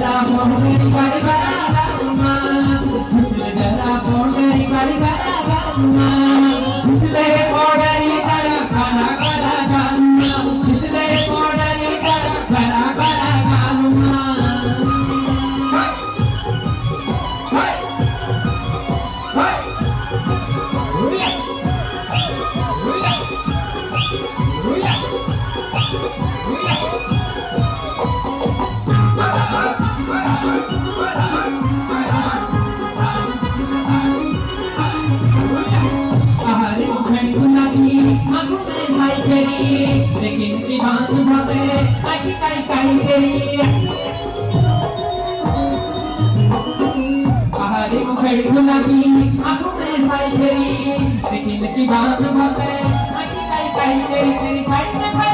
जरा बोंडेरी बारी बारा गालमा फिसले जरा बोंडेरी बारी बारा गालमा फिसले बोंडेरी जरा करा करा गालमा फिसले बोंडेरी जरा करा करा गालमा लेकिन की बात बाते आखी काई काई तेरी आहारी मुखड़ी गुलाबी आंखों में साई तेरी लेकिन की बात बाते आखी काई काई तेरी तेरी साइड में